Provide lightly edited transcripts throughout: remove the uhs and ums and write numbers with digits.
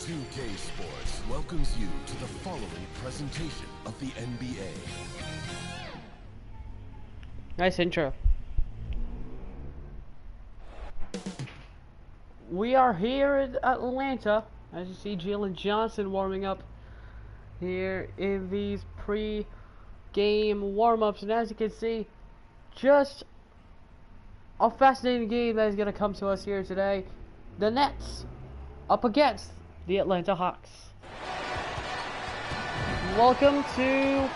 2K Sports welcomes you to the following presentation of the NBA. Nice intro. We are here in Atlanta. As you see, Jalen Johnson warming up here in these pre-game warm-ups. And as you can see, just a fascinating game that is going to come to us here today. The Nets up against the Atlanta Hawks. Welcome to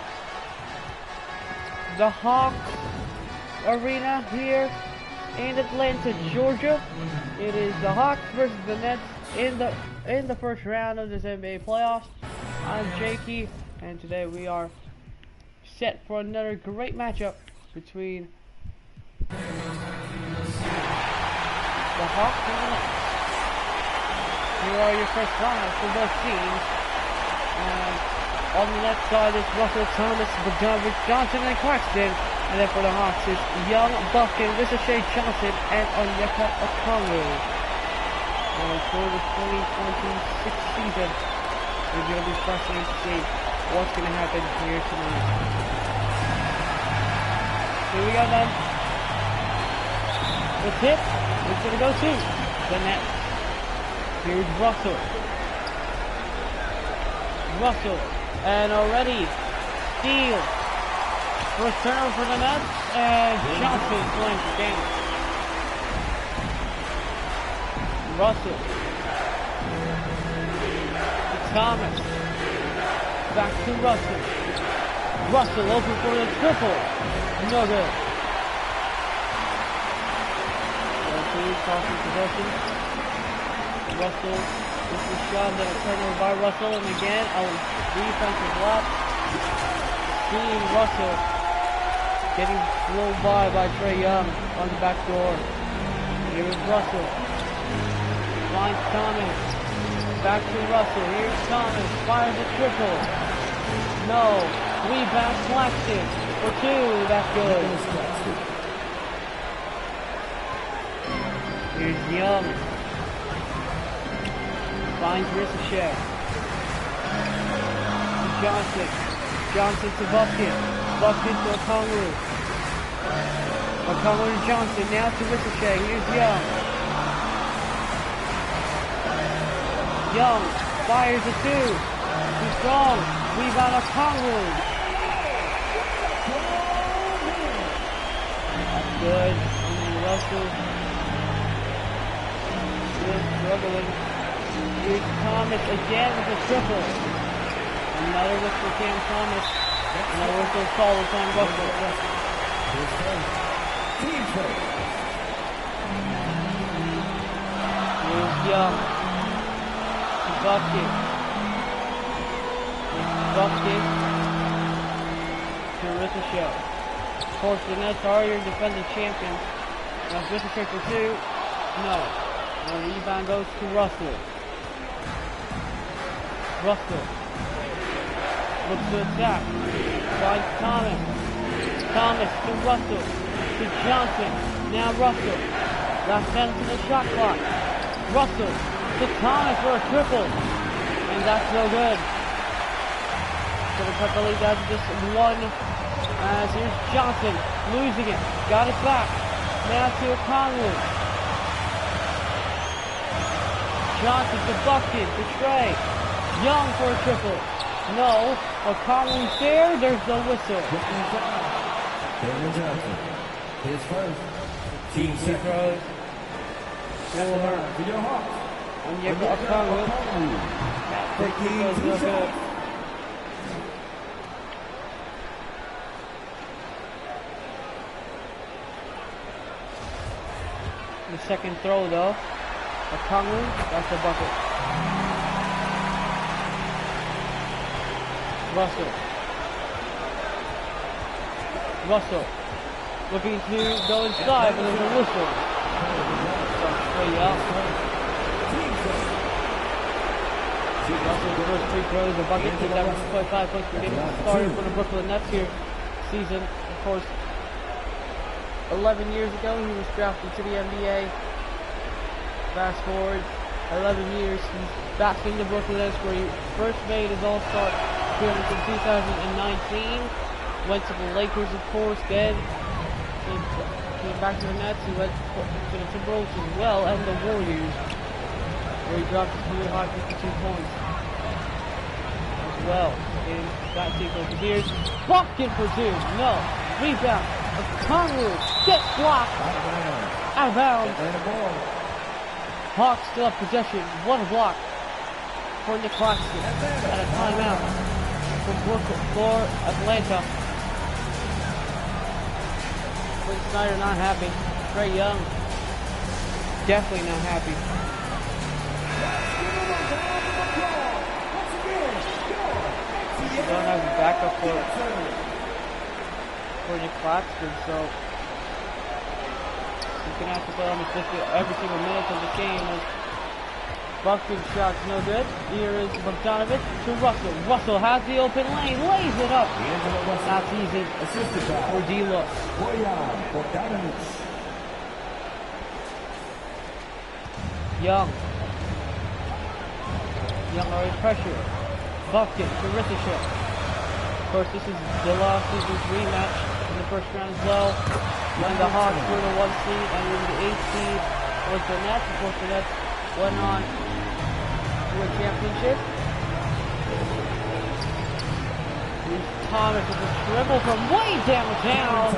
the Hawks Arena here in Atlanta, Georgia. It is the Hawks versus the Nets in the first round of this NBA playoffs. I'm Jakey, and today we are set for another great matchup between the Hawks and the Nets. Here are your first lineups for both teams. And on the left side is Russell Thomas, Bogdanovich, Johnson, and Claxton. And then for the Hawks is Young, Buckin, Ricochet, Johnson, and Onyeka Okongwu. And for the 2026 season, it's going to be fascinating to see what's going to happen here tonight. Here we go then. The tip is going to go to the Nets. Here's Russell. And already steal. First turnover for the Nets, and Johnson playing the game. Russell. Thomas. Back to Russell. Russell open for the triple. No good. Crossing possession. Russell. This is shot, then a turnover by Russell, and again a defensive block. Seeing Russell getting blown by Trae Young on the back door. Here is Russell. Finds Thomas. Back to Russell. Here's Thomas. Fires a triple. No. Rebound Claxton for two. That's good. Here's Young. Finds Ricochet. Johnson to Bucket. Bucket to Okongwu. Okongwu to Johnson. Now to Ricochet. Here's Young. Young fires a two. Too strong. Rebound Okongwu. That's good. And Russell still struggling. Here's Thomas again with a triple. Another whistle for Cam Thomas. Another whistle call on Russell. Here's Young. Bucket. To Ricochet. Of course, the Nets are your defending champions. Now Ricochet for two. No. And the rebound goes to Russell. Looks to attack. Finds Thomas. Thomas to Russell. To Johnson. Now Russell. Last 10 to the shot clock. Russell to Thomas for a triple. And that's no good. Gonna cut the lead down to just one. As here's Johnson. Losing it. Got it back. Now to Okongwu. Johnson to Bucket. To Trae. Young for a triple. No. Okongwu's there. There's the whistle. His first. Team throws. For Onyeka Okongwu. First free throws no good. The second throw though. Okongwu. That's the bucket. Russell looking to go inside, but there's a whistle. Russell, the first free throws, the bucket to 11.5 points per game. Started for the Brooklyn Nets here season. Of course, 11 years ago he was drafted to the NBA. Fast forward 11 years. He's back in the Brooklyn Nets where he first made his All-Star appearance in 2019. Went to the Lakers, of course, then came back to the Nets. He went to the Timberwolves as well, and the Warriors, where he dropped his career high 52 points as well in that sequence of years. Bucket for two, no. Rebound of Conley, gets blocked, out of bounds. Hawks still have possession, what a block for Nick Claxton at a timeout for Atlanta. Quinn Snyder not happy. Trae Young definitely not happy. You don't have a backup for Nick Claxton, so you're gonna have to play almost every single minute of the game. Buck's shot's no good. Here is Bogdanovic to Russell. Russell has the open lane, lays it up. That's easy for D-Lo. Young already pressure. Bucket to Ricochet. Of course, this is the last season's rematch in the first round as well. When the Hawks were the 1 seed and then the 8 seed was the Nets. Of course, the Nets went on to a championship. Thomas with a dribble from way downtown.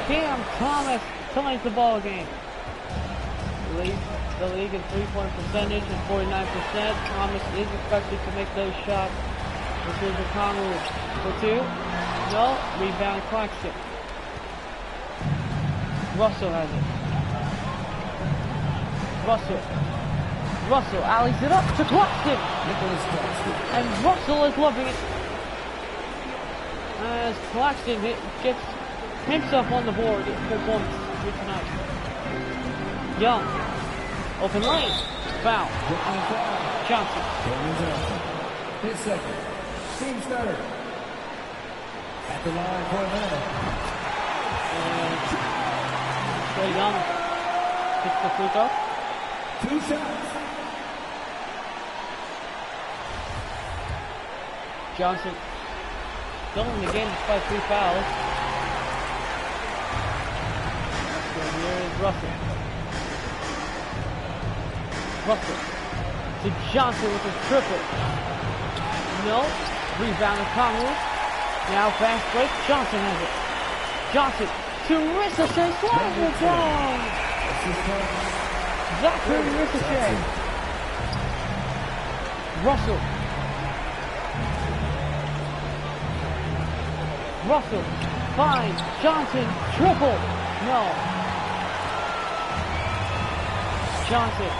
Cam Thomas ties the ball game. The league in three-point percentage is 49%. Thomas is expected to make those shots. This is a Conley for two. No, rebound Claxton. Russell has it. Russell alleys it up to Claxton. And Russell is loving it. As Claxton gets himself on the board for points here tonight. Young. Open lane. Foul. Johnson. His second. Team Snyder. At the line for another. And Trae Young hits the free throw. 2 shots. Johnson still in the game despite 3 fouls. So here is Russell. To Johnson with a triple. No. Rebound of Conley. Now fast break. Johnson has it. Johnson to Ricochet. Slams it down. Zachary Ricochet. Russell finds Johnson. Triple. No. Johnson.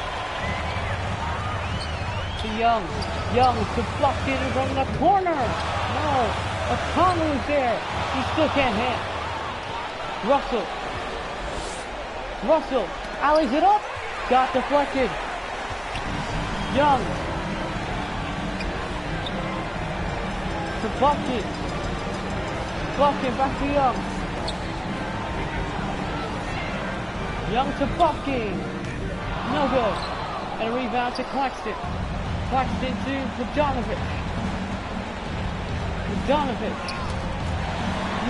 To Young to Bucket from the corner. No, Conley's there. He still can't hit. Russell alleys it up. Got deflected. Young to Bucket. Bucket back to Young. Young to Bucket. No good. And a rebound to Claxton. Claxton to Bogdanovic.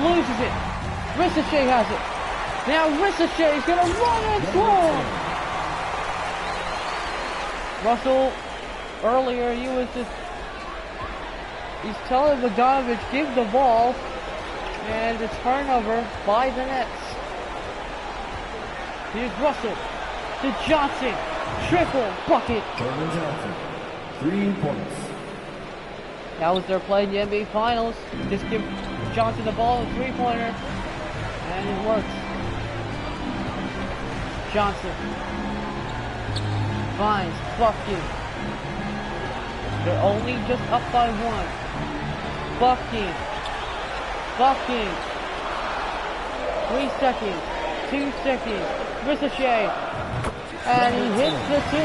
Loses it. Ricochet has it. Now Ricochet is going to run and score. Russell, earlier he's telling Bogdanovic, give the ball. And a turnover by the Nets. Here's Russell to Johnson. Triple bucket. Johnson. 3 points. That was their play in the NBA Finals. Just give Johnson the ball, a 3-pointer, and it works. Johnson finds Bucket. They're only just up by 1. Bucket. 3 seconds. 2 seconds. Ricochet. And he hits the 2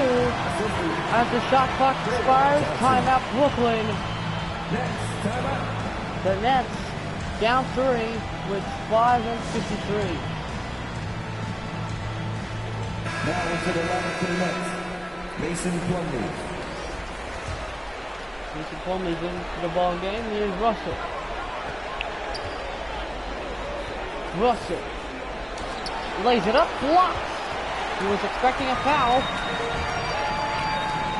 as the shot clock expires. Timeout Brooklyn. The Nets down 3 with 5:53. Now into the line for the Nets. Mason Plumlee. Mason Plumlee's into the ball game. Here's Russell. Russell lays it up, blocks. He was expecting a foul.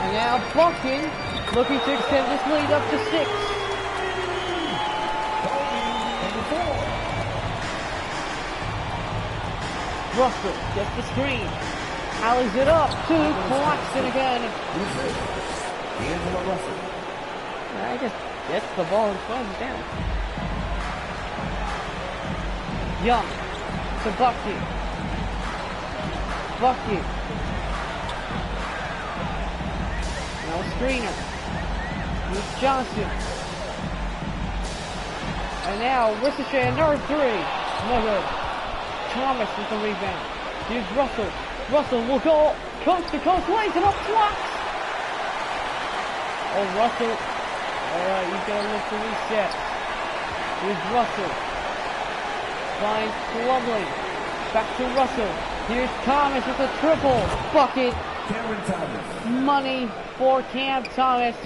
And now Bucking looking to extend this lead up to 6. Russell gets the screen. Alleys it up to Claxton again. D'Angelo Russell. I just gets the ball and slams down. Young to Bucky. Bucky. Now a screener. Here's Johnson. And now Ricochet, another 3. No good. Thomas with the rebound. Here's Russell. Russell will go coast to coast, lays it up, blocks. Oh, Russell. Alright, he's gonna look to reset. Here's Russell. Finds Plumlee. Back to Russell. Here's Thomas with a triple. Bucket. Cameron Thomas. Money for Cam Thomas.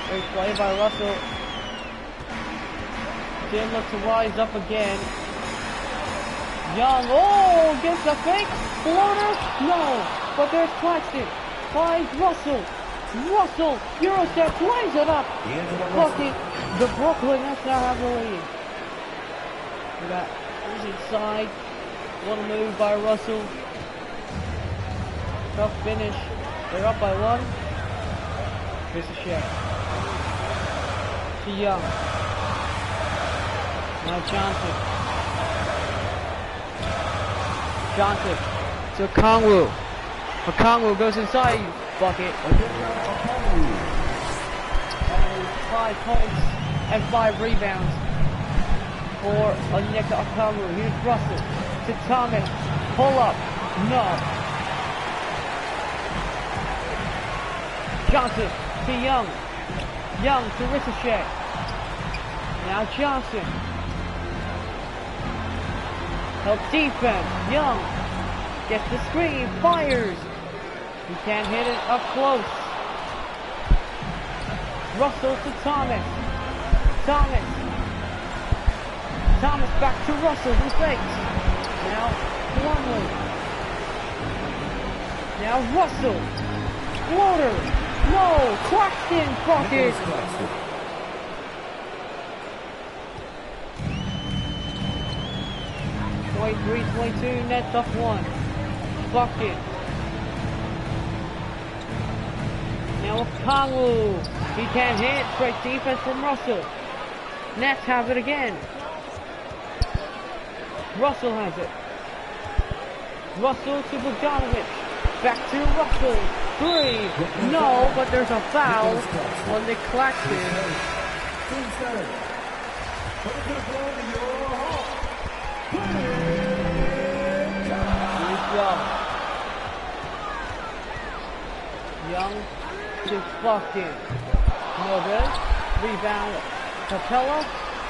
Great play by Russell. Did look to rise up again. Young, oh, gets a fake. Floater, no. But there's Claxton. Finds Russell. Russell, Eurostep, lays it up. Bucket. The Brooklyn Nets now have the lead. We got who's inside. What a move by Russell. Tough finish. They're up by 1. Here's a shot. To Young. Now Johnson. Johnson to Kongwu. Kongwu goes inside. Bucket. 5 points and 5 rebounds for Onyeka Okongwu. Here's Russell to Thomas. Pull up. No. Johnson to Young. Young to Ricochet. Now Johnson. Help defense. Young gets the screen. Fires. He can't hit it up close. Russell to Thomas. Thomas. Thomas back to Russell, who fakes. Now Plumlee. Now Russell. Floater. No. Claxton. Bucket. 23-22. Nets up 1. Bucket. Now Kongwu. He can't hit. Great defense from Russell. Nets have it again. Russell has it. Russell to Bogdanovich. Back to Russell. 3. No, but there's a foul on the Claxton. Here's Young. Young to Bucking. No good. Rebound. Capella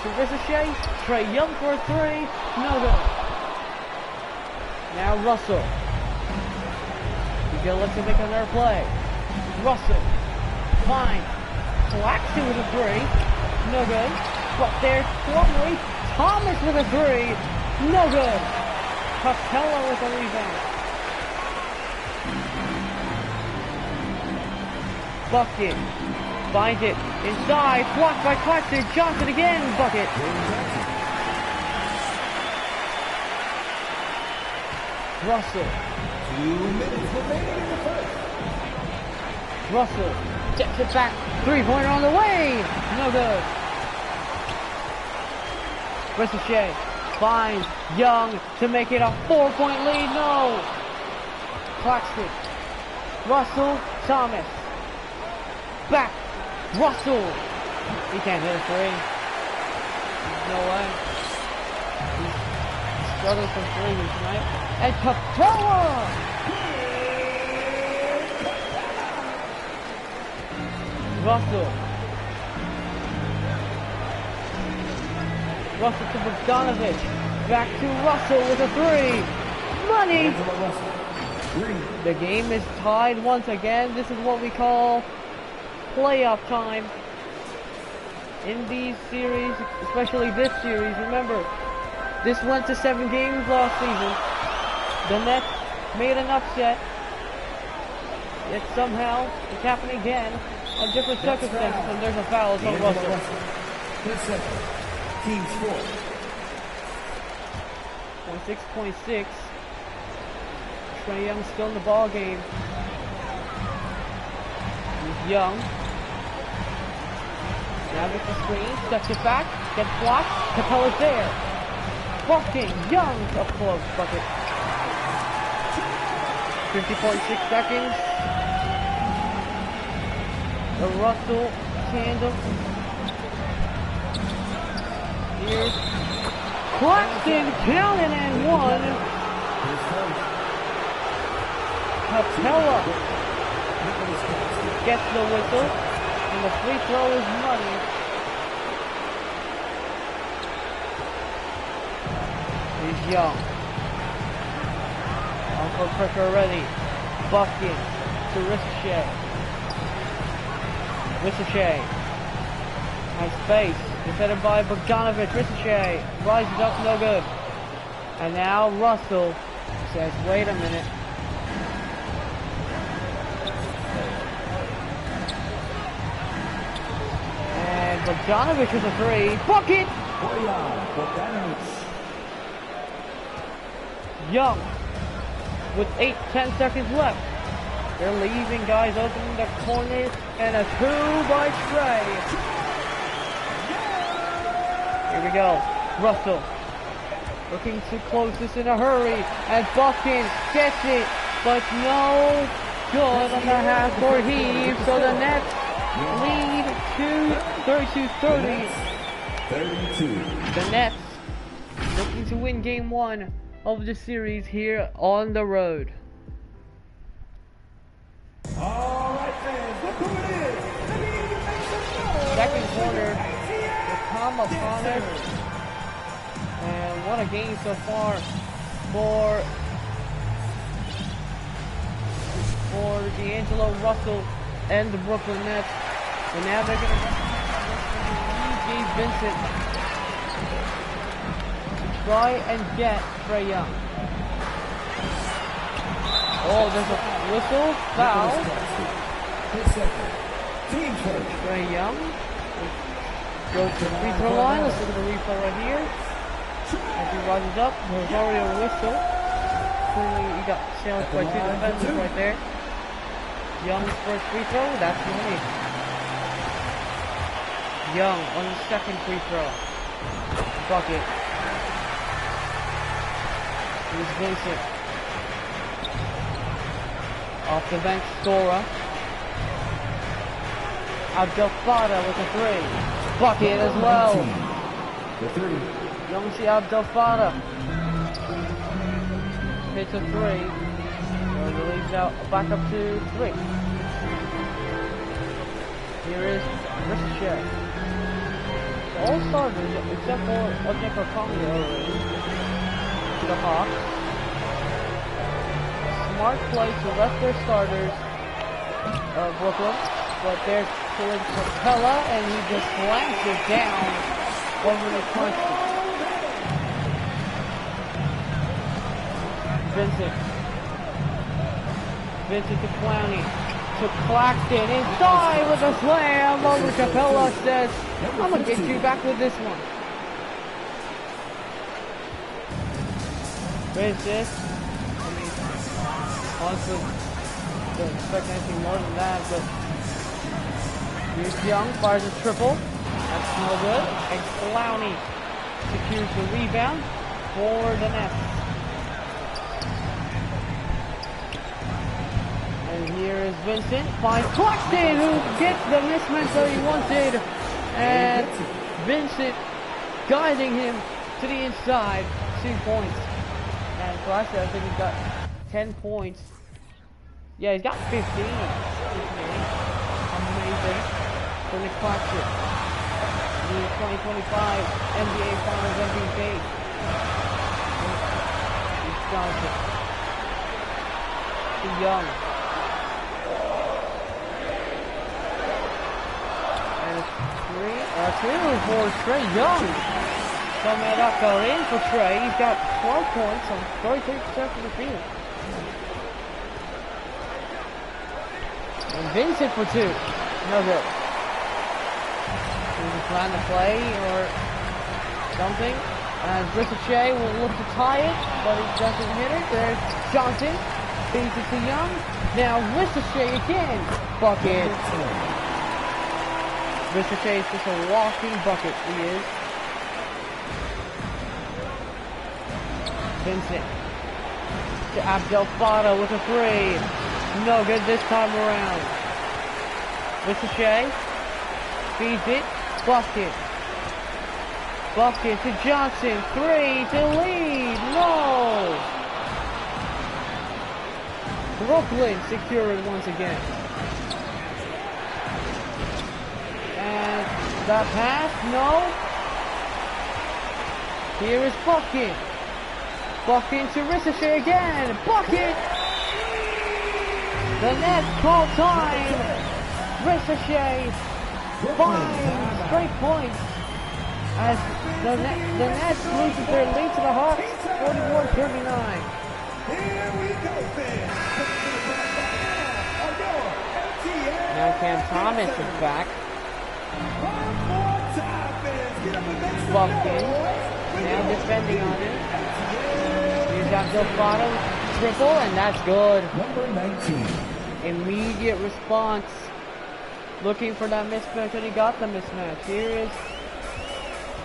to Ricochet. Trae Young for a 3. No good. Now Russell. He's gonna look to make another play. Russell. Fine. Claxton with a 3. No good. But there's Plumlee. Thomas with a 3. No good. Capella with a rebound. Bucket. Finds it. Inside. Blocked by Claxton. Johnson again. Bucket. Russell. 2 minutes remaining in the first. Russell. Steps it back. 3-pointer on the way. No good. Ricochet. Finds Young to make it a 4-point lead. No. Claxton. Russell. Thomas. Back. Russell. He can't hit a 3. No way. He's struggling from 3 tonight. And Capella. Russell. Russell to Bogdanovich. Back to Russell with a 3. Money. The game is tied once again. This is what we call playoff time. In these series, especially this series, remember, this went to 7 games last season. The Nets made an upset. Yet somehow, it's happening again on different circumstances, and there's a foul on Russell. Team score. 26.6. Trae Young still in the ball game. He's Young. Now gets the screen, steps it back, gets blocked. Capella's there. Bucket. Young up close. Bucket. 50.6 seconds. The Russell tandem. Here's Claxton counting and one. Capella gets the whistle, and the free throw is money. He's Young. Uncle pressure ready. Bucket to Ricochet. Ricochet. Nice space. Defended by Bogdanovic. Ricochet rises up, no good. And now Russell says, wait a minute. And Bogdanovic with a three. Bucket! Young with 8-10 seconds left. They're leaving guys open in the corners, and a 2 by Trae. Here we go. Russell looking to close this in a hurry, and Buckin gets it, but no good on the half-court heave. So the Nets lead to 32-30. The Nets looking to win game 1 of the series here on the road. All right, fans, look who it is. Second quarter will come upon us. And what a game so far for D'Angelo Russell and the Brooklyn Nets. And now they're going to Gabe Vincent to try and get Trae Young. Oh, there's a whistle, foul. Trae Young goes to the free throw line. Let's look at the replay right here. As he rises up, there's already a whistle. Clearly, he got challenged by 2 defenders right there. Young's first free throw, that's money. Young on the second free throw. Bucket. Here's Vincent. Off the bench, Sora. Abdel Fattah with a 3. Bucket as well. The 3. Young see Abdel Fattah. Hits a 3. Leaves out back up to 3. Here is Ricochet. All starters except for Onyeka Okongwu already. To the Hawks. Smart play to rest their starters of Brooklyn, but there's towards Capella, and he just slams it down over the Claxton. Vincent to Clowney, to Claxton, inside with a slam over Capella. Says, I'm gonna get you back with this one. Vincent, honestly, don't expect anything more than that, but here's Young, fires a triple. That's no good. And Clowney secures the rebound for the Nets. And here is Vincent, finds Claxton, who gets the mismatch that he wanted. And Vincent guiding him to the inside, 2 points. And Claxton, I think he's got 10 points. Yeah, he's got 15. Amazing for Nick Claxton, the 2025 NBA Finals MVP. to Young. And it's 2 for Trey Young. Somehow that got in for Trey. He's got 12 points on 33% of the field. And Vincent for 2. No good. He's trying to play or something. And Ricochet will look to tie it, but he doesn't hit it. There's Johnson. Feeds it to Young. Now Ricochet again. Bucket. Ricochet is just a walking bucket. He is. Vincent. To Abdel Fattah with a 3. No good this time around. Ricochet. Feeds it. Bucket. Bucket to Johnson. 3 to lead. No! Brooklyn secured once again. And that pass, no. Here is Bucket. Bucket to Ricochet again. Bucket! The net call time. Ricochet finds straight points as the Nets loses their lead to the Hawks, 41-39. Here we go, fans. Now Cam Thomas is back. One more time, fans. Get up and make some Bucket. noise. Now defending on him. Here's Abdel Fattah. Triple, and that's good. Number 19. Immediate response. Looking for that mismatch, and he got the mismatch. Here is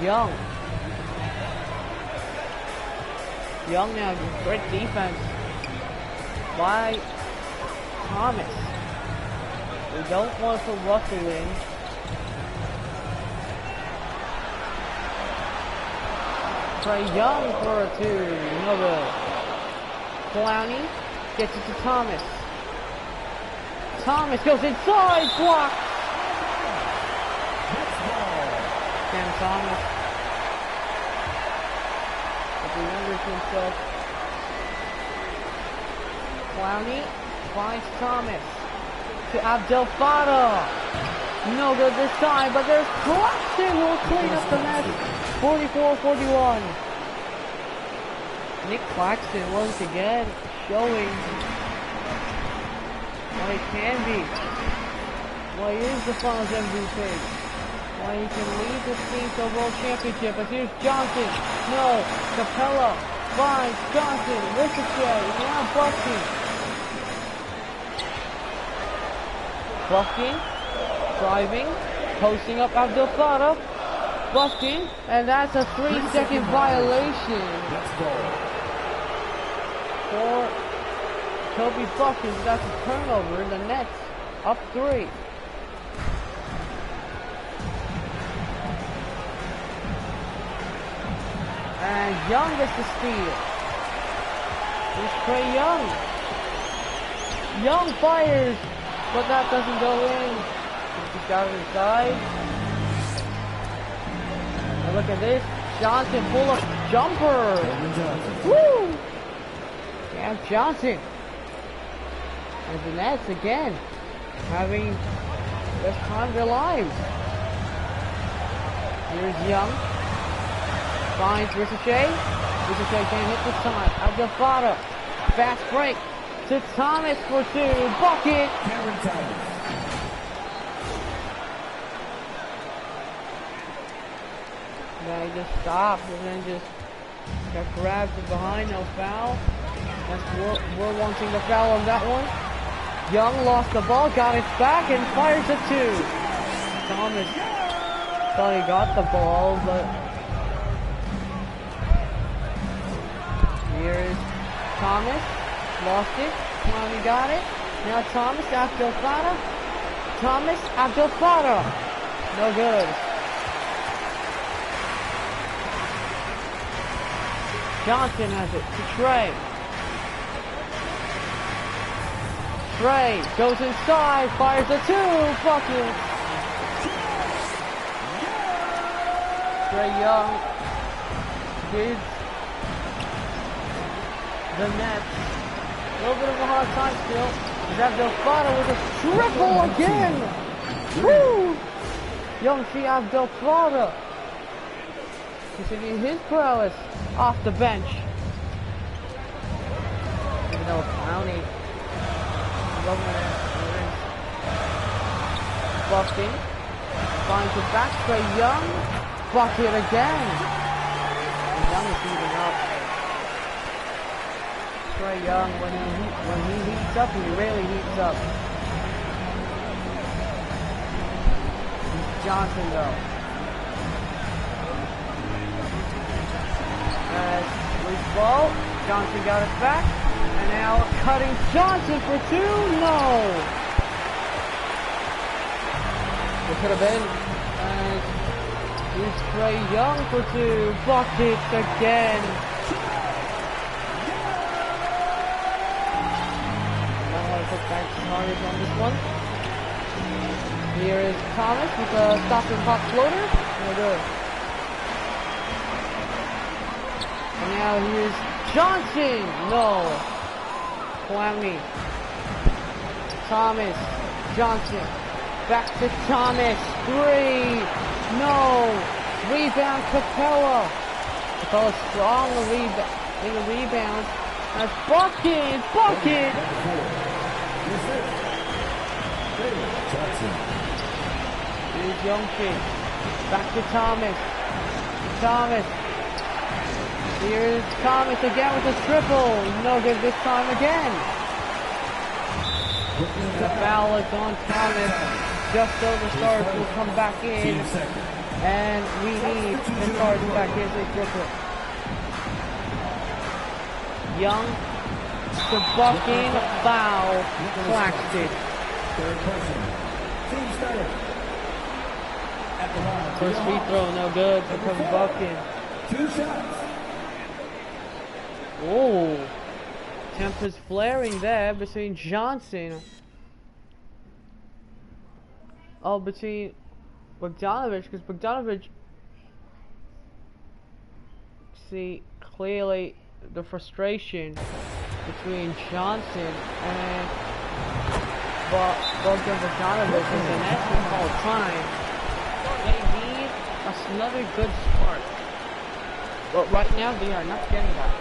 Young. Young now, great defense by Thomas. We don't want to put Russell in. Trey Young for a 2. No good. Clowney gets it to Thomas. Thomas goes inside, blocked. Cam Thomas. If he wonders to himself. Clowney finds Thomas to Abdel Fattah. No good this time, but there's Claxton who will clean up the mess. 44-41. Nick Claxton once again showing what he can be. Why he is the Finals MVP. Why he can lead this team to a World Championship. But here's Johnson. No. Capella finds Johnson. Ricochet. Now Buffkin. Buffkin driving. Posting up Abdel Fattah. Buffkin. And that's a 3-second violation. For Kobe Buffkin. That's a turnover. The Nets up 3. And Young gets the steal. Here's Trey Young. Young fires, but that doesn't go in. He got it inside. And look at this. Johnson pull up jumper. Woo! Cam Johnson. And the Nets again having best time of their lives. Here's Young. Finds Ricochet. Ricochet can't hit this time. Abdel Fattah. Fast break to Thomas for 2. Bucket. Yeah, he just stopped and then just got grabbed from behind. No foul. We're wanting the foul on that one. Young lost the ball, got it back, and fires it 2. Thomas thought he got the ball, but here is Thomas. Lost it. Clowney got it. Now Thomas, Abdel Fattah. Thomas, Abdel Fattah. No good. Johnson has it to Trey. Trey goes inside, fires a 2. Bucket. Trey Young gives the Nets A little bit of a hard time still. He's Abdel Fattah with a triple again. Woo! Young T. Abdel Fattah continuing his prowess off the bench. Even though Clowney Bucking finds it back. Trey Young bucket again. And Young is heating up. Trey Young, when he heats up, he really heats up. Johnson though. Loose ball. Johnson got it back. And now cutting Johnson for two. No. It could have been. And here's Trey Young for two. Buckets again. Now I put back targets on this one. Here is Thomas with a stop and pop floater. No good. And now here's Johnson. No. Clowney. Thomas. Johnson. Back to Thomas. Three. No. Rebound Capella. Capella strong in the rebound. That's bucket. Bucket. Here's Youngkin. Back to Thomas. Thomas. Here's Thomas again with a triple. No good this time again. The foul is on Thomas. Just so the Stars will come back in. And we need the Stars back in to Brooklyn. Young to Bucking. Foul. Claxton. First free throw, no good for Kevin Bucking. 2 shots. Oh, tempers flaring there between Johnson. Oh, between Bogdanovich, because Bogdanovich, see clearly the frustration between Johnson and Bogdan Bogdanovich is an essence all time. They need another good spark, but right now they are not getting that.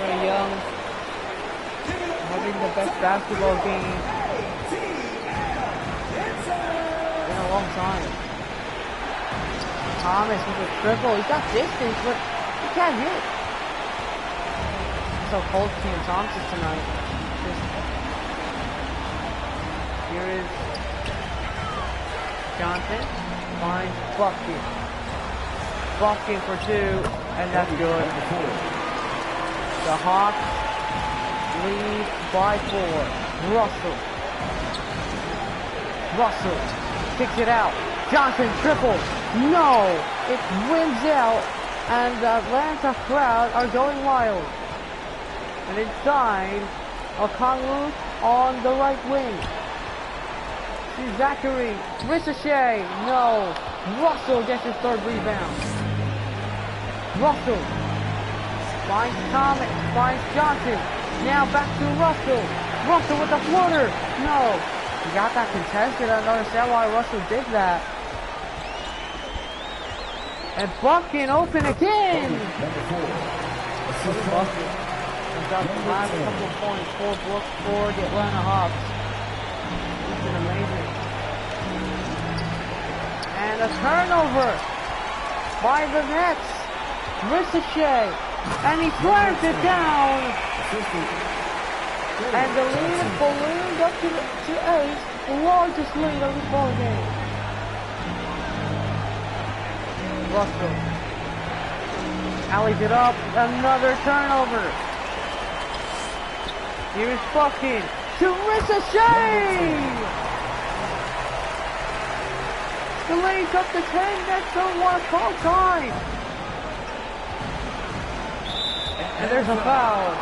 Trey Young having the best basketball game in a long time. Thomas with a triple. He's got distance, but he can't hit. So cold Cam Thompson tonight. Here is Johnson. Finds Bucket. Bucking for two, and that's good. The Hawks lead by 4. Russell kicks it out. Johnson triple. No, it wins out, and the Atlanta crowd are going wild. And inside, Okongwu on the right wing. See Zachary, ricochet. No, Russell gets his third rebound. Russell finds Thomas, finds Johnson. Now back to Russell. Russell with the floater. No. He got that contested. I don't understand why Russell did that. And Bucking open again. Bucking has got the last couple of points for the Atlanta Hawks. He's been amazing. And a turnover by the Nets. Ricochet, and he slams it down, and the lead ballooned up to 8, the largest lead of the ball game. Russell alleys it up, another turnover. Here's Bucking to Ricochet. The lead's up to 10. Nets don't want to call time. And there's a foul.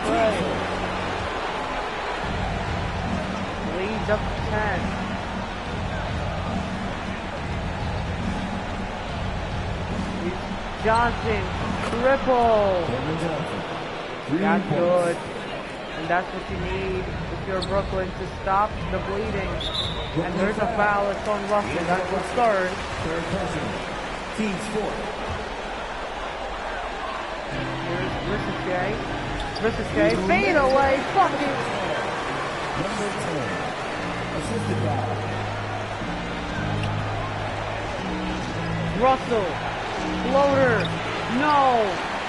Right. Leads up to 10. Johnson, triple. That's good. And that's what you need if you're Brooklyn to stop the bleeding. And there's a foul. It's on Russell. That's the third. Third person. Team's fourth. Here's Ricochet. Ricochet, fade away. Fuck it. Number 10. Assisted by Russell. Floater. No.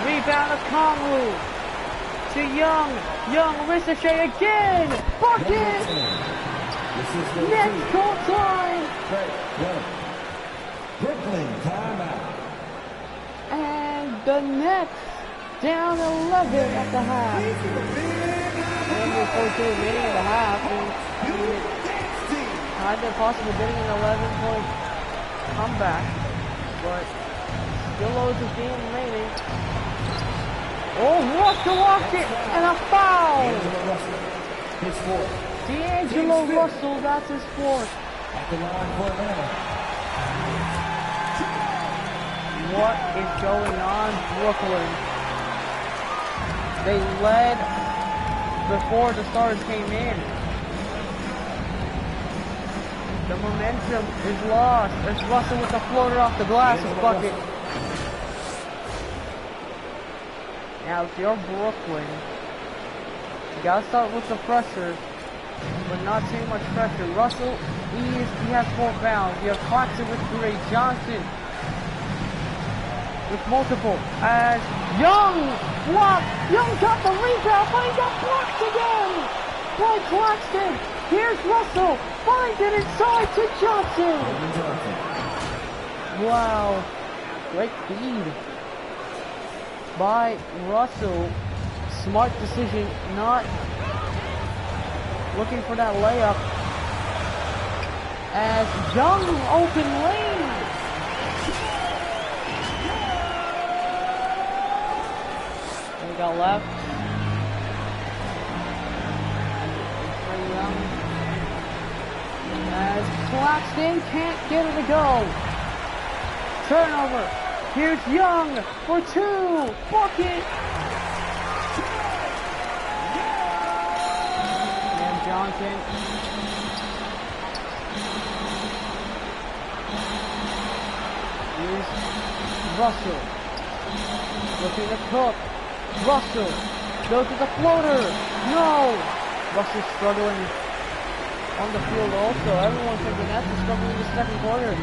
Rebound of Conley. To Young. Young, Ricochet again. Bucket. Next goal time. Right. Brooklyn, timeout. And the Nets down 11 at the half. And we're 42 remaining at the half. Kind of possible getting an 11-point comeback. But still loads of game remaining. Oh, Russell lost it, and a foul! His fourth. D'Angelo Russell, that's his fourth. At the line for Atlanta. What is going on, Brooklyn? They led before the stars came in. The momentum is lost. There's Russell with the floater off the glass bucket. Now, if you're Brooklyn, you gotta start with the pressure, but not too much pressure. Russell, he has 4 fouls. You have Claxton with 3. Johnson with multiple. As Young blocked. Young got the rebound, but he got blocked again by Claxton. Here's Russell. Finds it inside to Johnson. Wow. Great feed by Russell. Smart decision, not looking for that layup. As Young open lane. We got left. Young. As Claxton can't get it to go. Turnover. Here's Young for 2. Bucket. And Johnson. Here's Russell. Looking to cook. Russell goes to the floater. No. Russell's struggling on the field also. Everyone's thinking that's struggling in the second quarter.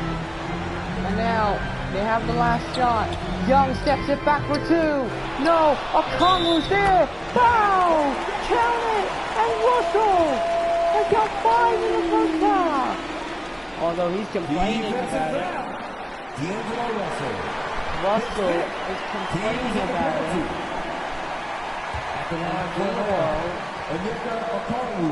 And now they have the last shot. Young steps it back for 2. No, Okongwu's there. Foul! Count it! And Russell has got 5 in the first half. Although he's complaining about it. D'Angelo Russell. Russell is complaining about it. At the line for Atlanta. Okongwu.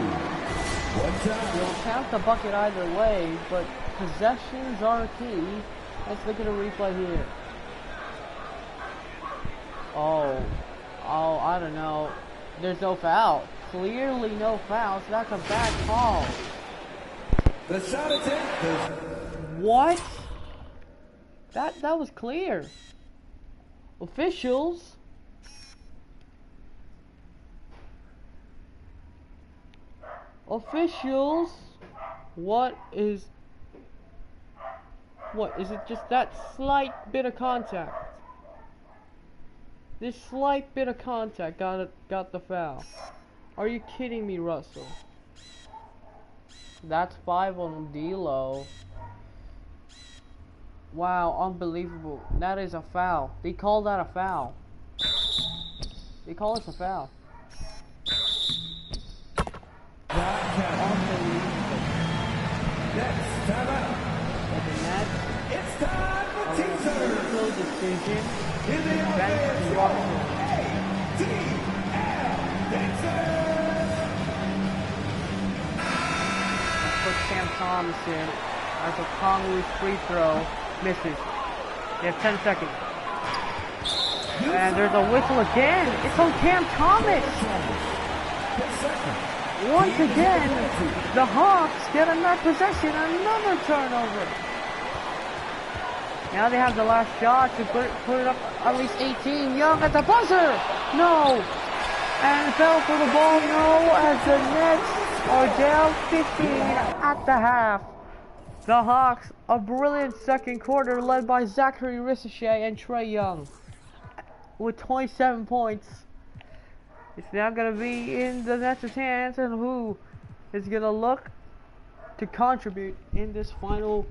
One shot. You'll count the bucket either way, but possessions are key. Let's look at a replay here. Oh, I don't know. There's no foul. Clearly no foul, so that's a bad call. The shot attempt is... What? That was clear. Officials. What is it? Just that slight bit of contact. This slight bit of contact got the foul. Are you kidding me, Russell? That's 5 on D'Lo. Wow, unbelievable. That is a foul. They call that a foul. They call it a foul. Unbelievable. Next, timeout. It's time for teasers. Decision. In the offense, Put Cam Thompson as a Okongwu's free throw misses. You have 10 seconds. And there's a whistle again. It's on Cam Thomas. Once again, the Hawks get another possession, another turnover. Now they have the last shot to put it up at least 18. Young at the buzzer! No! And fell for the ball, no, as the Nets are down 15 at the half. The Hawks, a brilliant second quarter led by Zachary Ricochet and Trae Young with 27 points. It's now going to be in the Nets' hands, and who is going to look to contribute in this final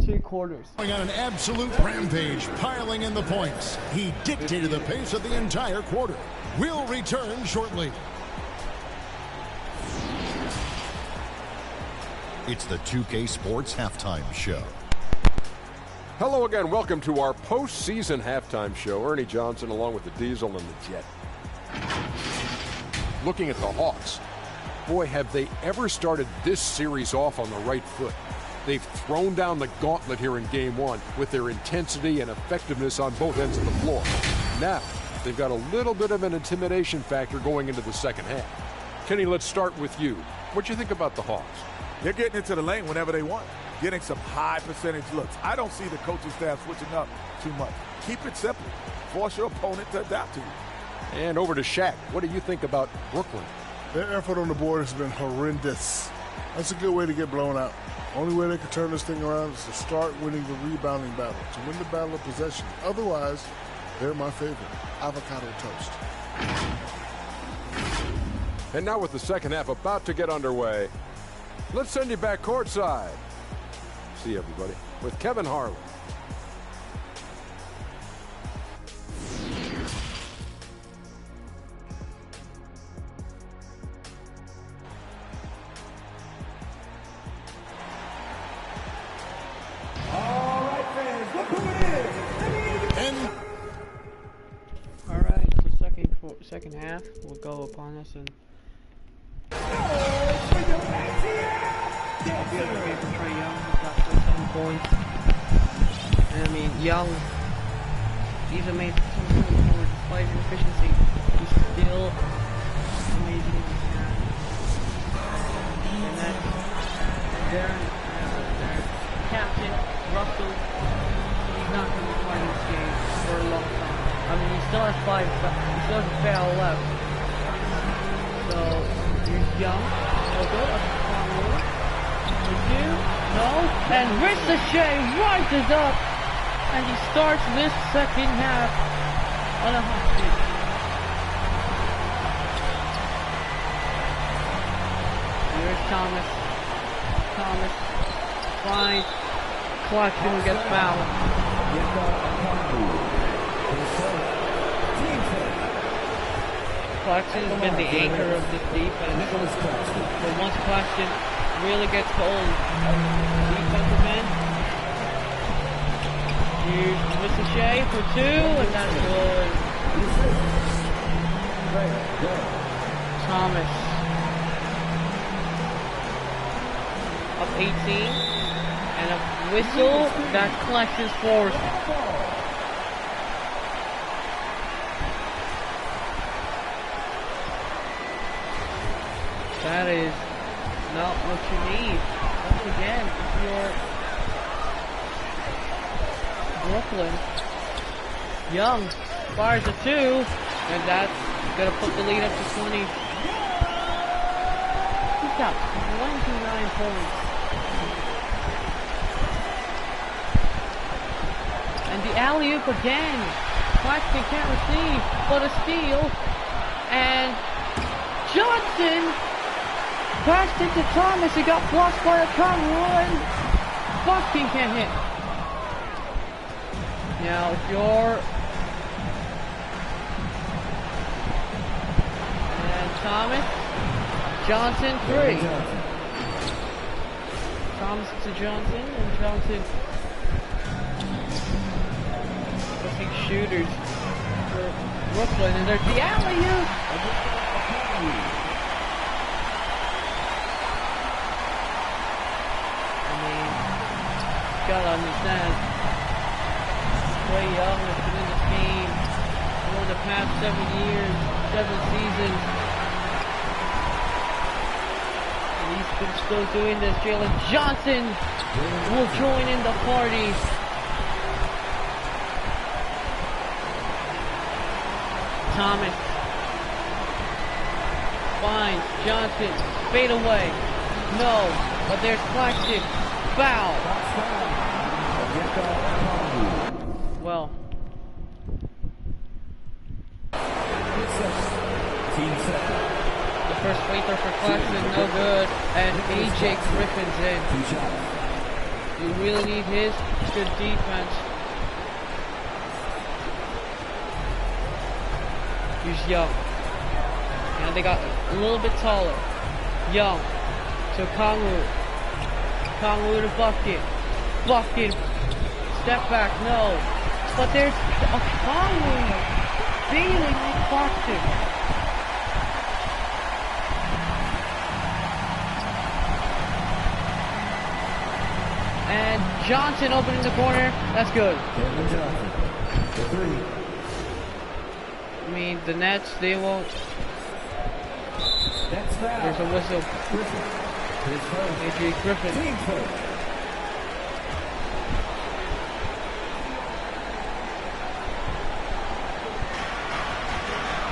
2 quarters. Going on an absolute rampage, piling in the points. He dictated the pace of the entire quarter. We'll return shortly. It's the 2K Sports Halftime Show. Hello again. Welcome to our postseason halftime show. Ernie Johnson along with the Diesel and the Jet. Looking at the Hawks, boy, have they ever started this series off on the right foot. They've thrown down the gauntlet here in Game 1 with their intensity and effectiveness on both ends of the floor. Now, they've got a little bit of an intimidation factor going into the second half. Kenny, let's start with you. What do you think about the Hawks? They're getting into the lane whenever they want, getting some high percentage looks. I don't see the coaching staff switching up too much. Keep it simple. Force your opponent to adapt to you. And over to Shaq. What do you think about Brooklyn? Their effort on the board has been horrendous. That's a good way to get blown out. Only way they can turn this thing around is to start winning the rebounding battle, to win the battle of possession. Otherwise, they're my favorite, avocado toast. And now with the second half about to get underway, let's send you back courtside. See you, everybody, with Kevin Harlan. Alright, so second half will go upon us, and beautiful game for Trae Young. He's got 7 points. And I mean, Young, he's amazing despite his efficiency. He's still amazing. And that's Darren, Captain Russell. He's not going to be playing this game for a long time. I mean, he still has 5, he still has a foul left. So, here's Young. So good. No, and Ricochet rises up, and he starts this second half on a hot streak. Here's Thomas. Thomas finds Clarkson, who gets fouled. Clarkson has been the anchor of this defense. But once Clarkson really gets cold, defensive end. Here's Ricochet for 2, and that's good. Thomas up 18, and a whistle that collections forward. That is not what you need. Once again, if you're Brooklyn, Young fires a 2, and that's gonna put the lead up to 20. He's got 29 points. And the alley-oop again. Claxton can't receive, but a steal. And Johnson passed into Thomas. He got blocked by a Conroy. Boston can't hit. Now, if you're... And Thomas. Johnson, 3. Thomas to Johnson, and Johnson... Looking shooters for Brooklyn, and there's the alley-oop! Gotta understand, Trae Young has been in this game for the past 7 years, 7 seasons. And he's been still doing this. Jalen Johnson will join in the party. Thomas. Finds Johnson. Fade away. No. But there's Claxton. Foul. Well. The first free throw for Claxton, no good. And AJ Griffin's in. You really need his good defense. Here's Young. And they got a little bit taller. Young to Kongwu. Kongwu to Bucket. Bucket. Step back, no. But there's a Kongwu feeling like Claxton. And Johnson opening the corner. That's good. I mean, the Nets, they won't. There's a whistle. AJ Griffin.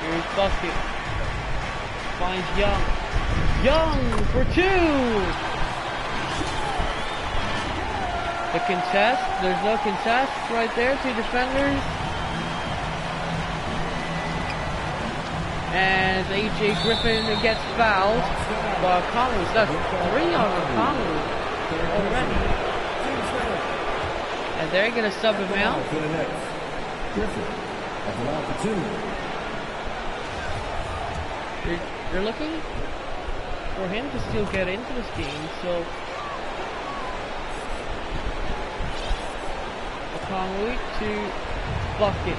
Here's Bucket. Finds Young. Young for two! The contest. There's no contest right there. Two defenders. And AJ Griffin gets fouled. But Kongwu's that's 3 on Kongwu already. And they're gonna sub him out. They're looking for him to still get into this game, so Kongwu to Bucket.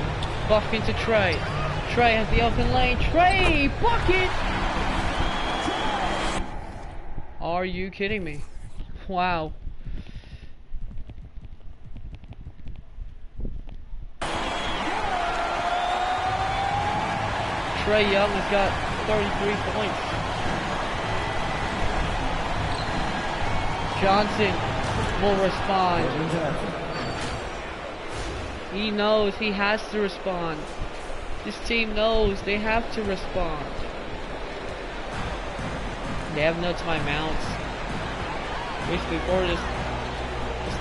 Bucket to Trey. Trey has the open lane. Trey! Bucket! Are you kidding me? Wow. Trey Young has got 33 points. Johnson will respond. He knows he has to respond. This team knows they have to respond. They have no timeouts. Basically, for this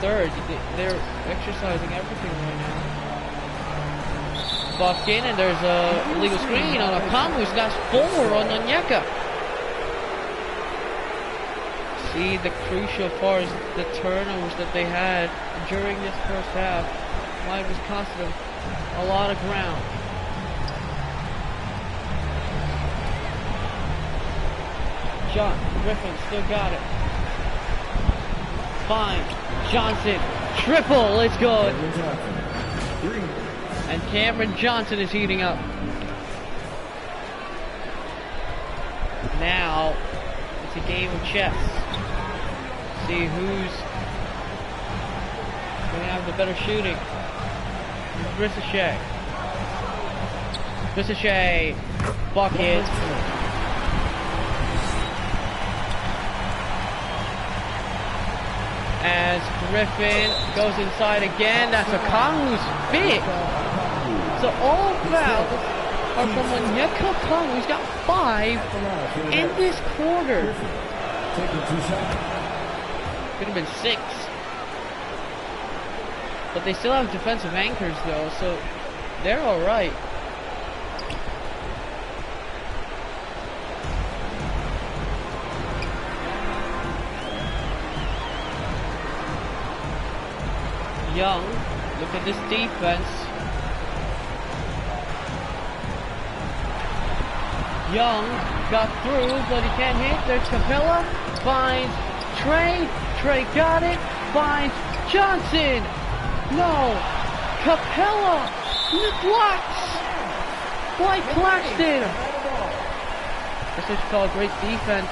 third, they're exercising everything right now. Bucket, and there's a illegal screen on a Kongwu. That's 4 on Onyeka. See the crucial far as the turnovers that they had during this first half. Might have costed them a lot of ground. John Griffin still got it. Fine. Johnson. Triple. Let's go. And Cameron Johnson is heating up. Now, it's a game of chess. See who's going to have the better shooting. Ricochet. Ricochet. Bucket. As Griffin goes inside again, that's a Kongwu's big. So all fouls are from Onyeka Kongwu. He's got 5 in this quarter. Could have been 6. But they still have defensive anchors though, so they're alright. Young, look at this defense. Young got through, but he can't hit. There's Capella, finds Trey. Trey got it, finds Johnson. No, Capella blocks by Claxton. This is called great defense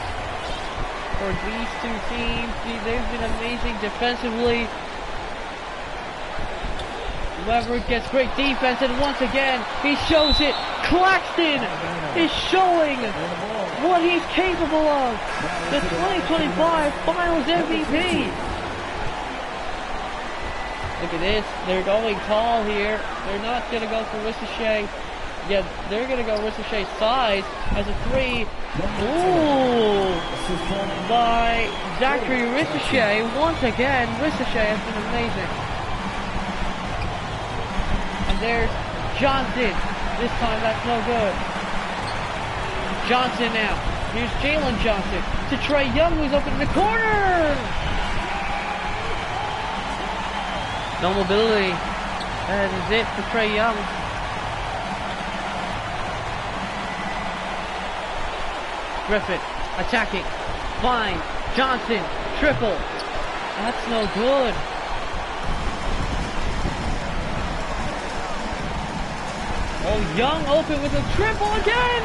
for these two teams. They've been amazing defensively. Whoever gets great defense, and once again, he shows it. Claxton is showing what he's capable of. The 2025 Finals MVP. Look at this. They're going tall here. They're not going to go for Ricochet. Yeah, they're gonna go Ricochet size as a 3. Ooh! By Zachary Ricochet. Once again, Ricochet has been amazing. And there's Johnson. This time that's no good. Johnson now. Here's Jalen Johnson to Trey Young, who's open in the corner. No mobility. That is it for Trey Young. Griffin attacking. Fine. Johnson. Triple. That's no good. Oh, Young open with a triple again.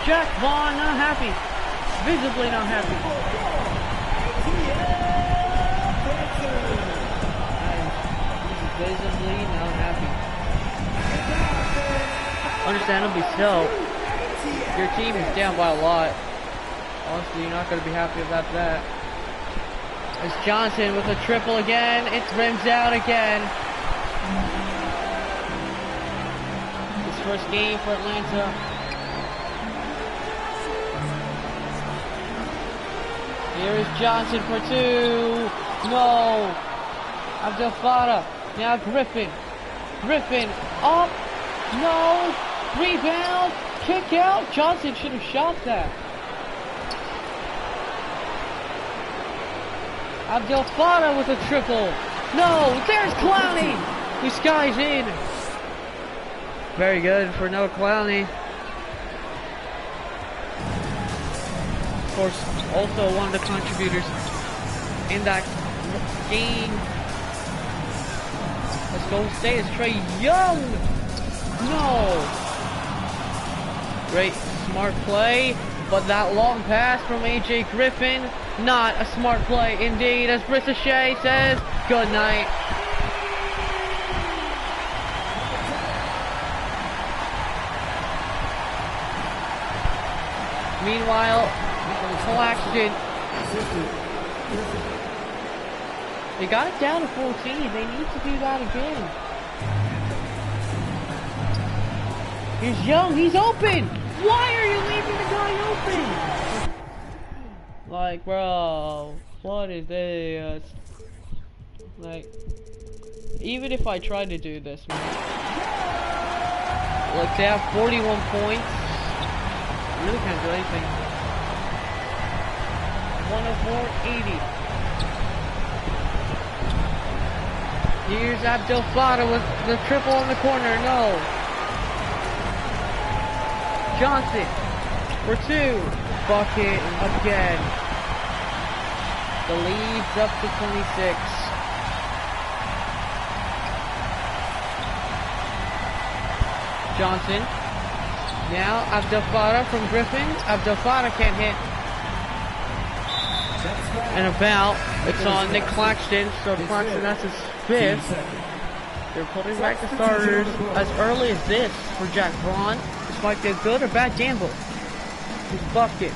Jack Vaughn not happy. Visibly not happy. Visibly not happy. Understandably so. Your team is down by a lot. Honestly, you're not going to be happy about that. It's Johnson with a triple again. It rims out again. His first game for Atlanta. Here is Johnson for 2. No. Abdel Fattah. Now Griffin. Griffin up. No. Rebound. Kick out. Johnson should have shot that. Abdel Fattah with a triple. No. There's Clowney. He skies in. Very good for Noah Clowney. Of course, also one of the contributors in that game. Let's go stay as Trey Young. No. Great smart play, but that long pass from AJ Griffin, not a smart play indeed, as Ricochet says good night. Meanwhile, Claxton, they got it down to 14. They need to do that again. Here's Young. He's open. Why are you leaving the guy open? Like, bro, what is this? Like, even if I tried to do this, man. Like, they have 41 points. Really can't do anything. 104-80. Here's Abdel Fattah with the triple in the corner. No. Johnson for 2. Bucket again. The lead's up to 26. Johnson. Now Abdel Fattah from Griffin. Abdel Fattah can't hit. And a foul. It's on Nick Claxton. So Claxton, that's his 5th. They're putting back the starters as early as this for Jack Vaughn. This might be a good or bad gamble. His bucket.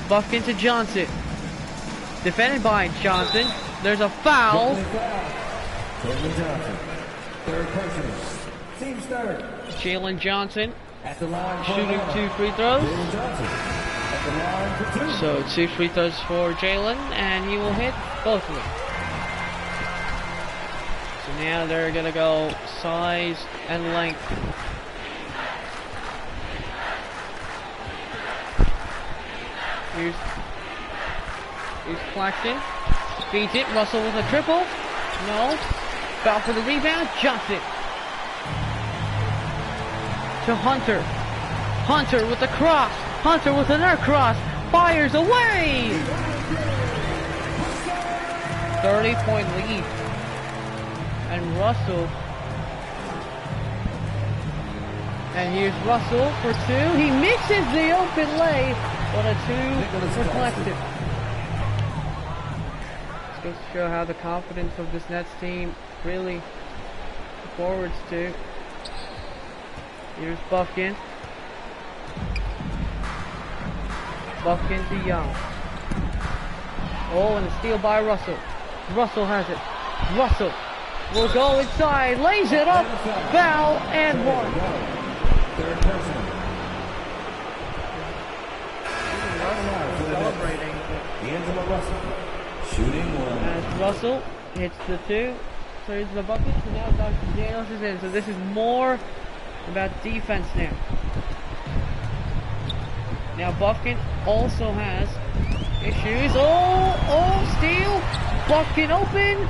Bucket to Johnson. Defended by Johnson. There's a foul. Jalen Johnson shooting 2 free throws. So 2 free throws for Jalen, and he will hit both of them. So now they're gonna go size and length. Here's Claxton. Beats it. Russell with a triple. No. Foul for the rebound. Johnson. To Hunter. Hunter with a cross. Hunter with another cross. Fires away. 30-point lead. And Russell. And here's Russell for 2. He misses the open lay. What a 2 for Claxton. This goes to show how the confidence of this Nets team really forwards to. Here's Buffkin. Buffkin to Young. Oh, and a steal by Russell. Russell has it. Russell will go inside, lays it up, foul, and one. Third person. Celebrating. D'Angelo Russell. Shooting one. As Russell hits the two, turns the bucket, and now Dr. Daniels is in. So this is more about defense now. Now Buffkin also has issues. Oh, steal. Buffkin open.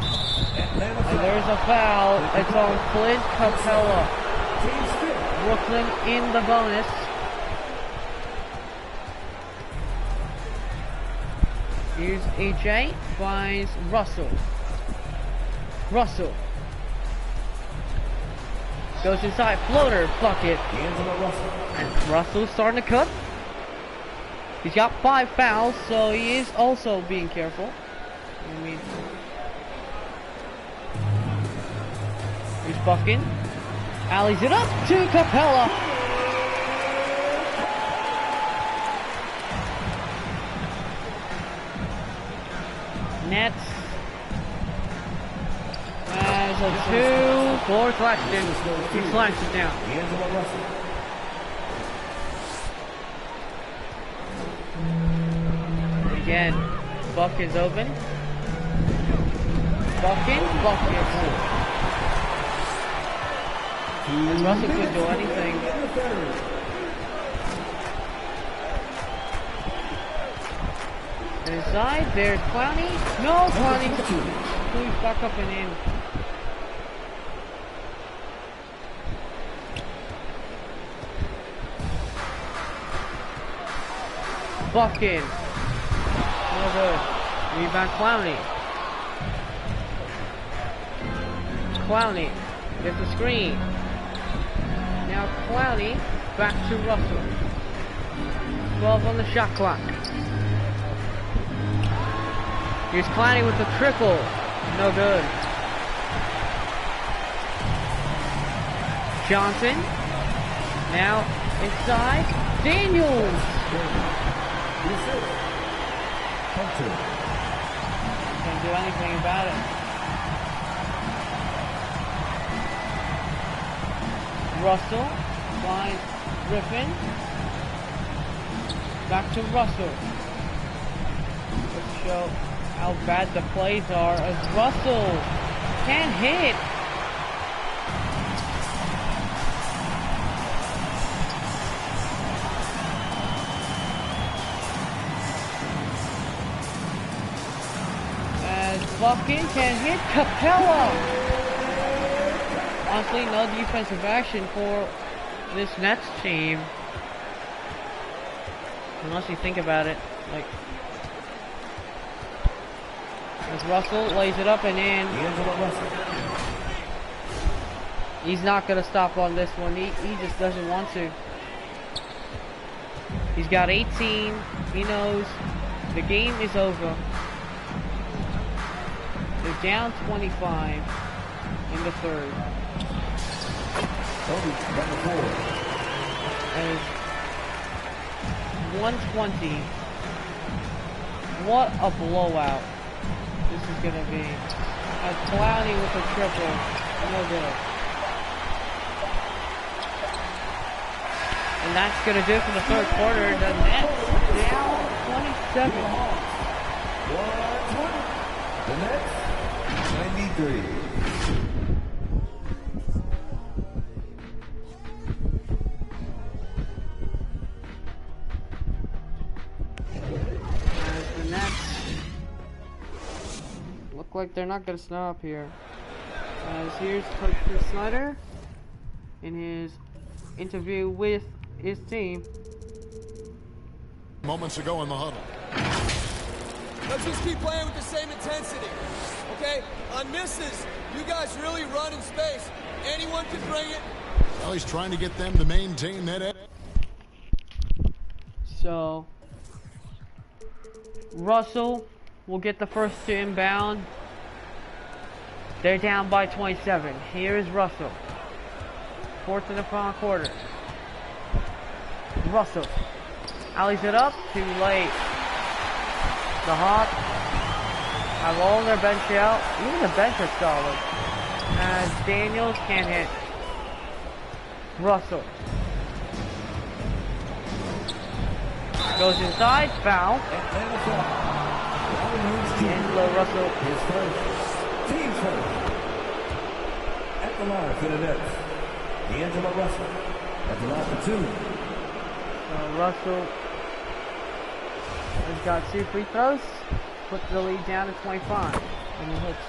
And there's a foul. It's on Clint Capella. Brooklyn in the bonus. Here's AJ. Finds Russell. Russell. Goes inside. Floater. Bucket. And Russell's starting to cook. He's got 5 fouls, so he is also being careful. I mean, here's Buffkin. Alleys it up to Capella. Nets. As a 2 for Claxton. He slams it down. Again, Buffkin's open. Buffkin. And Russell couldn't do anything. Inside, there's Clowney. No, Clowney. Please back up and in. Buffkin. No good. Rebound Clowney. Clowney gets the screen. Now Clowney back to Russell. 12 on the shot clock. Here's Clowney with the triple. No good. Johnson. Now inside. Daniels. Can't do anything about it. Russell finds Griffin. Back to Russell. Let's show how bad the plays are as Russell can't hit. Buffkin can hit Capella. Honestly, no defensive action for this Nets team. Unless you think about it. Like, as Russell lays it up and in. He's not going to stop on this one. He just doesn't want to. He's got 18. He knows the game is over. They're down 25 in the third. And 120. What a blowout this is going to be. As Clowney with a triple. No good. And that's going to do it for the third quarter. The Nets down 27. The Nets 93. As the Nets look like they're not going to stop here. As here's Coach Chris Snyder in his interview with his team. Moments ago in the huddle. Let's just keep playing with the same intensity, okay? On misses, you guys really run in space. Anyone can bring it. Well, he's trying to get them to maintain that edge. So, Russell will get the first to inbound. They're down by 27. Here is Russell. Fourth in the final quarter. Russell. Alleys it up. Too late. The Hawks have all their bench out. Even the bench are solid. As Daniels can't hit. Russell. Goes inside, foul. D'Angelo Russell. His first. Team's first. At the line for the Nets. D'Angelo Russell. At the line for 2. Russell has got 2 free throws. Put the lead down to 25. And he hits.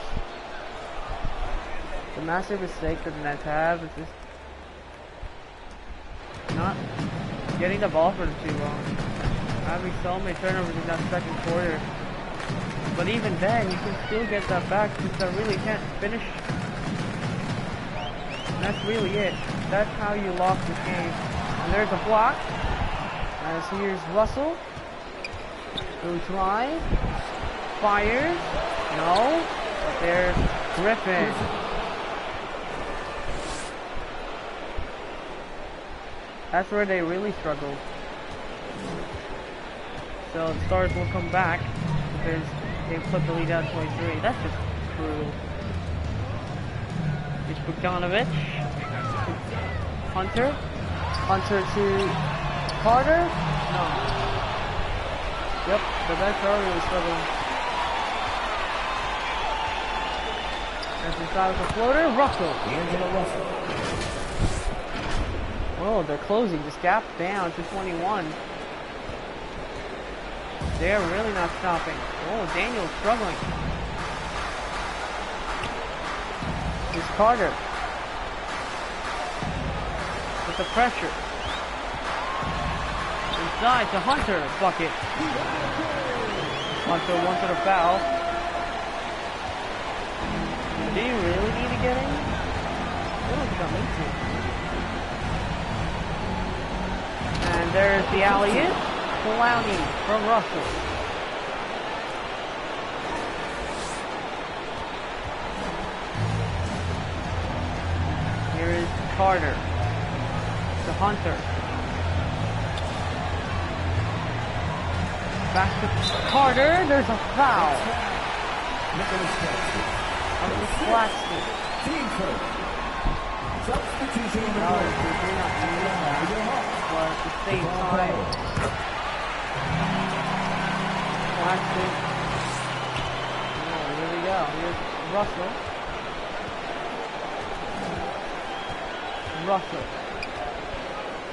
The massive mistake that the Nets have is just not getting the ball for too long. Having so many turnovers in that second quarter. But even then, you can still get that back since I really can't finish. And that's really it. That's how you lock the game. And there's a block. As here's Russell. Who tries. Fires. No. But there's Griffin. That's where they really struggle. So the Stars will come back because they put the lead out 23. That's just brutal. It's Bogdanovich. Hunter. Hunter to Carter. No. Yep, the bench are really struggling. That's inside with the floater. Russell. D'Angelo Russell. Oh, they're closing this gap down to 21. They're really not stopping. Oh, Daniel's struggling. Here's Carter. With the pressure. Inside to Hunter. Bucket. Hunter wanted a foul. Do you really need to get in? I don't think I need to. And there's the alley-oop. Clowney from Russell. Here is Carter. To Hunter. Back to Carter. There's a foul. Team first. Substitution. But at the same time, plastic. Oh, here we go. Here's Russell. Russell.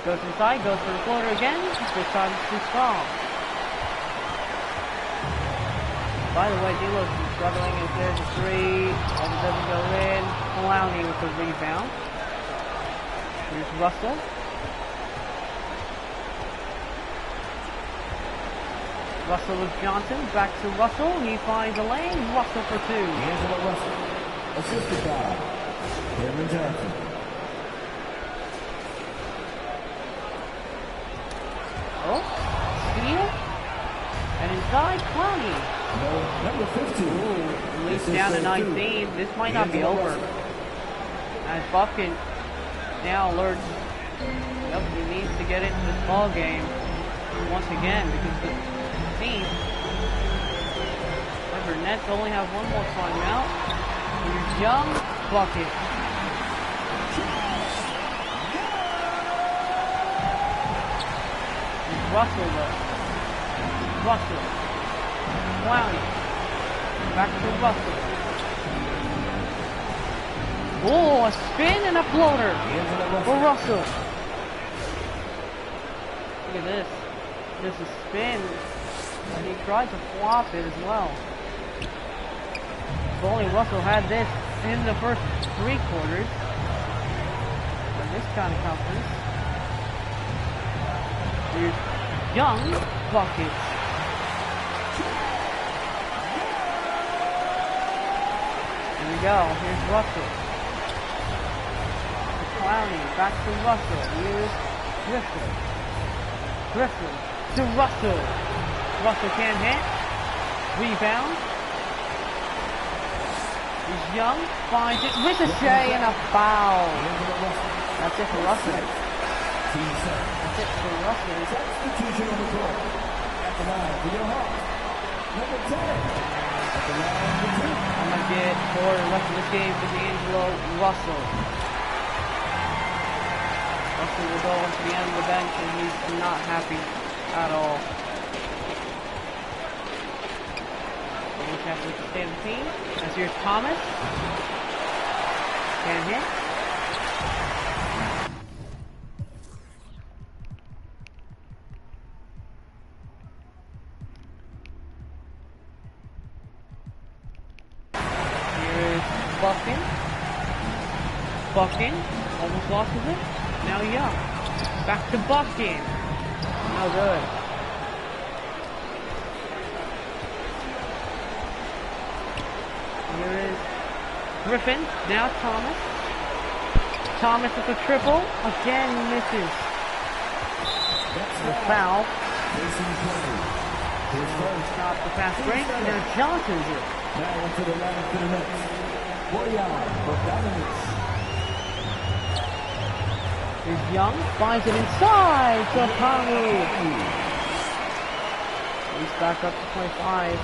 Goes inside, goes for the floater again. This time it's too strong. By the way, D'Lo's been struggling as there's a 3. And it doesn't go in. Clowney with the rebound. Here's Russell. Russell with Johnson, back to Russell, he finds a lane, Russell for 2. D'Angelo Russell, assisted by Cameron Johnson. Oh, steal, and inside, Clowney. No, number 15. Ooh, leads down to 19, this might not be over. As Buffkin now alerts, yep, he needs to get into this ball game once again, because the team. Remember, Nets only have one more timeout. Here's Young, bucket. Here's Russell though. Russell. Clowney. Back to Russell. Oh, a spin and a floater for Russell. Look at this. There's a spin. And he tried to flop it as well. If only Russell had this in the first 3 quarters. And this kind of confidence. Here's Young, buckets. Here we go. Here's Russell. Clowney, back to Russell. Here's Griffin. Griffin to Russell. Russell can't hit. Rebound. He's Young. Finds it. Ricochet and a foul. That's it for Russell. That's it for Russell. Substitution on the court. At the line for your Hawks. Number 10. At the line for the rest of this game for D'Angelo Russell. Russell will go to the end of the bench and he's not happy at all. We'll have to stay the team. As here's Thomas. Can't hit. Bucking, almost lost it. Now Young, back to Bucking. No good. Here is Griffin, now Thomas. Thomas with a triple, again misses. The foul. Stop the fast break, and now Johnson's it. Now into the line for the Nets. Boyan Bogdanovic. Here's Young, finds it inside to Conley. He's back up to 25.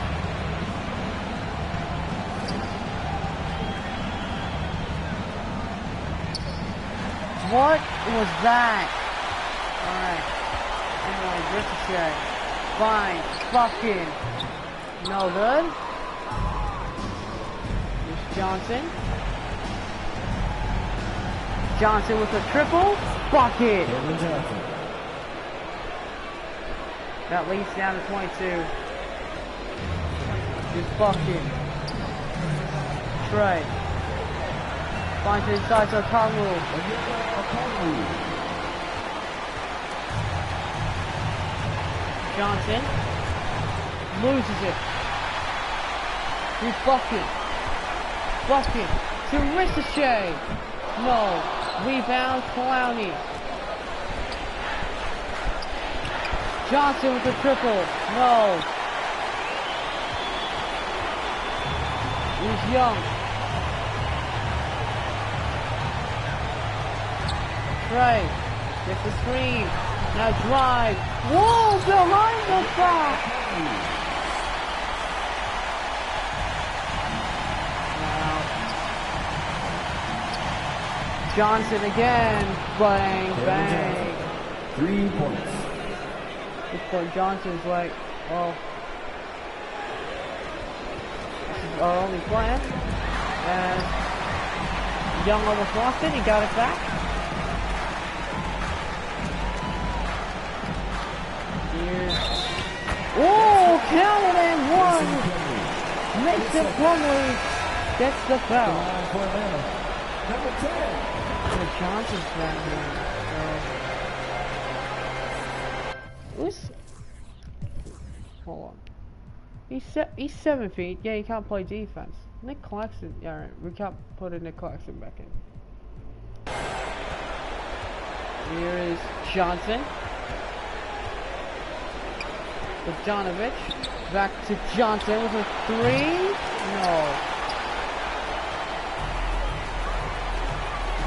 What was that? Alright. Anyway, Ricochet. Fine. Fucking. No good. Here's Johnson. Johnson with a triple. Bucket. That leads down to 22. Just bucket. Trey. Finds it inside to Okongwu. Johnson. Loses it. He's bucket. Bucket. To Ricochet. No. Rebound, Clowney. Johnson with a triple. No. Here's Young. Trey gets the screen. Now drive. Whoa, behind the back. Johnson again. Bang, bang. 3 points. Looks like Johnson's like, well, this is our only plan. And Young almost lost it. He got it back. Here's, oh, counted and one. Makes it Plumlee. Gets the foul. Number 10. Johnson's back here. Hold on. He's 7 feet. Yeah, he can't play defense. Nick Claxton. Yeah, alright. We can't put Nick Claxton back in. Here is Johnson. Bogdanovic. Back to Johnson with a 3. No.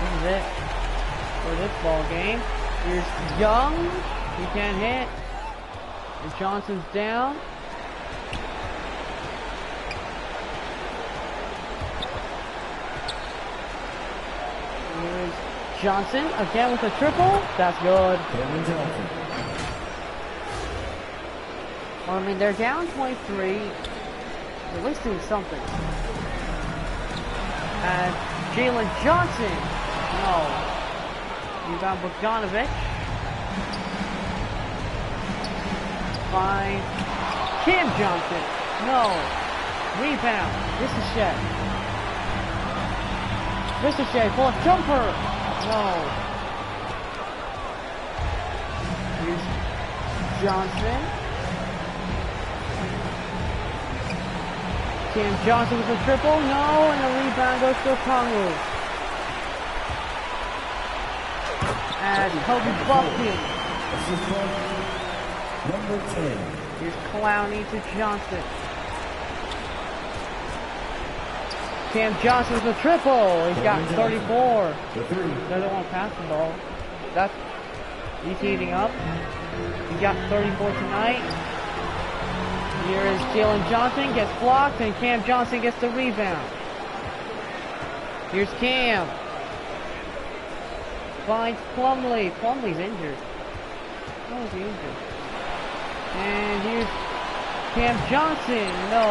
This is it for this ball game. Here's Young. He can't hit. And Johnson's down. Here's Johnson again with a triple. That's good. Well, I mean, they're down 23. At least doing something. And Jalen Johnson. No. Rebound Bogdanovic. Fine. Cam Johnson. No. Rebound. Ricochet. Ricochet for a jumper. No. Here's Johnson. Cam Johnson with a triple. No. And the rebound goes to Okongwu. And Kobe Buckton. Number 10. Here's Clowney to Johnson. Cam Johnson with a triple. He's got 34. Doesn't want to pass the ball. He's heating up. He got 34 tonight. Here is Jalen Johnson. Gets blocked, and Cam Johnson gets the rebound. Here's Cam. Finds Plumlee. Plumlee's injured. How is he injured? And here's Cam Johnson. No.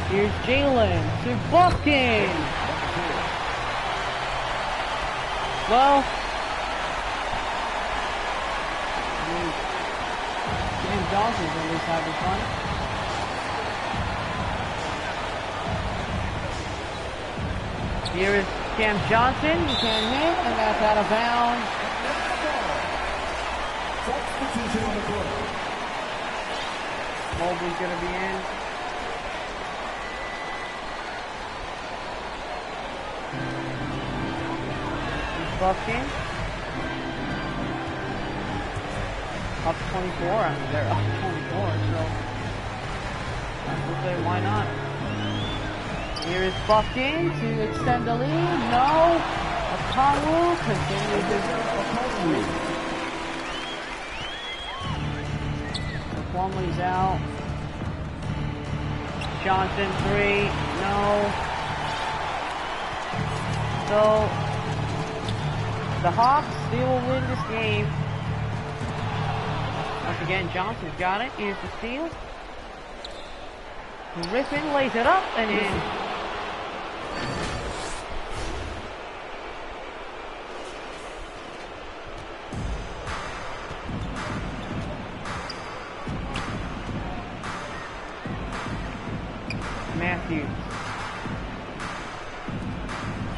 Here's Jalen to Buckin. Well, Cam Johnson's at least having fun. Here is Cam Johnson. He can't hit, and that's out of bounds. Substitution on the court. Mobley's going to be in. Buckin. Up 24. I mean, they're up 24, so I would say why not? Here is Buckin to extend the lead. No. Okongwu continues his Plumlee's out. Johnson 3. No. So the Hawks, they will win this game. Once again, Johnson's got it. Here's the steal. Griffin lays it up and in. Matthews.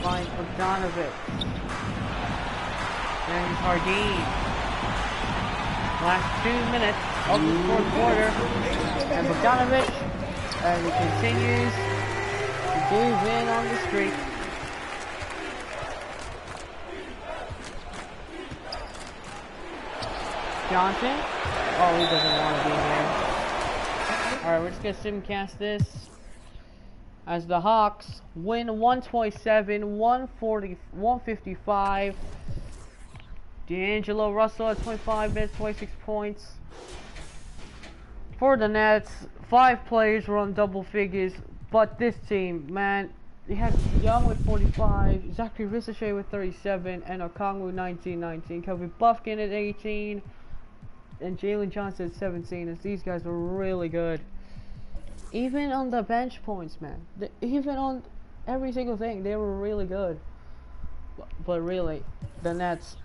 Finds Bogdanovic. And Hardeen. Last 2 minutes of the fourth quarter. And Bogdanovic, as he continues to move in on the streak. Johnson. Oh, he doesn't want to be here. Alright, we're just going to simcast this. As the Hawks win 127-155. D'Angelo Russell at 25 minutes, 26 points. For the Nets, 5 players were on double figures, but this team, man, they had Young with 45, Zachary Ricochet with 37, and Okongwu 19. Kobe Buffkin at 18, and Jalen Johnson at 17, as these guys were really good. Even on the bench points, man. Even on every single thing, they were really good. But really, the Nets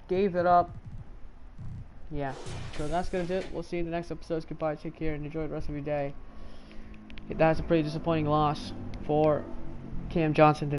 gave it up. Yeah. So that's gonna do it. We'll see you in the next episodes. Goodbye. Take care and enjoy the rest of your day. That's a pretty disappointing loss for Cam Johnson.